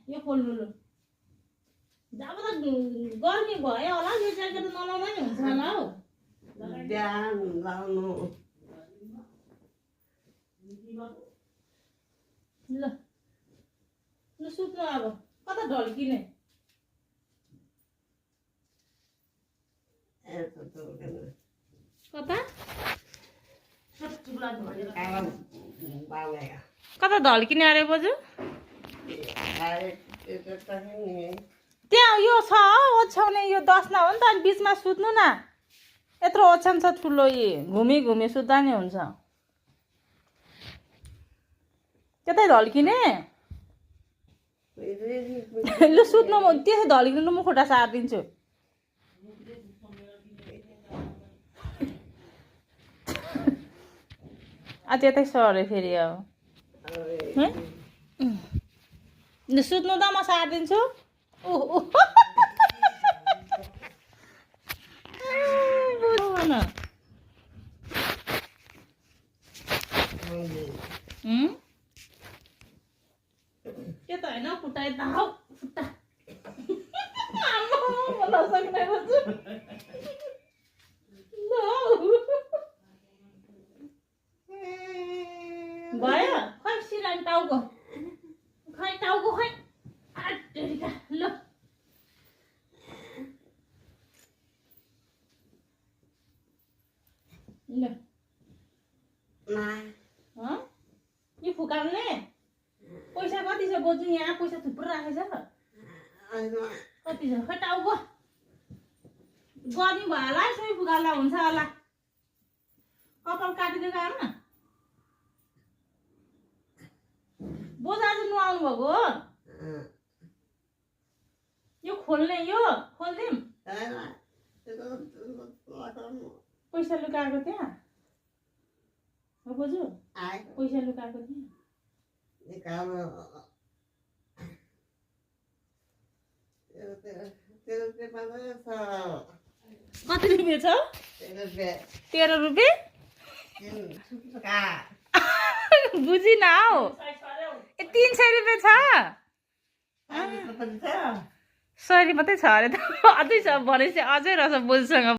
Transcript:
यो खोल्नु लु जब त गर्मी भयो होला यो ज्याकेट नलाउनु नि हुन्छ होला हौ बिहान लाउनु ल ल सुत्नु अब कता ढल्किने कता कता ढल्किने अरे बोजू त्यहाँ यो छ ओछ्याउने यो 10 न हो नि त अनि बिचमा सुत्नु न यत्रो ओछ्यान छ ठुलो घुमी घुमी सुत्दा नि हुन्छ त्यतै ढल्किने लु सुत्नु त्यसै ढल्किनु म खुट्टा सारिदिन्छु त्यतै सरे फेरि अब लु सुत्नु त म सारिदिन्छु त्यो त होइन खुट्टा यता हौ खुट्टा नसक्ने भयो खै सिरानी टाउको खै टाउको खै ल ल यो फुकाल्ने पैसा कति छ बोजू यहाँ पैसा थुप्रो राखेछ कति छ खै टाउको गर्मी भयो होला सुई फुकाल्दा हुन्छ होला कपाल काटिदिएको आमा बोजू आज नुहाउनु भएको हो यो खोल्ने यो खोलिदिउँ पैसा लुकाएको त्यहाँ हो बोजू पैसा लुकाएको त्यहाँ कति रुपियाँ छ 13 रुपियाँ बुझिन हौ 300 रुपियाँ छ 100 मात्रै छ अरे त अझै छ भनेपछि अझै रहेछ बोजूसँग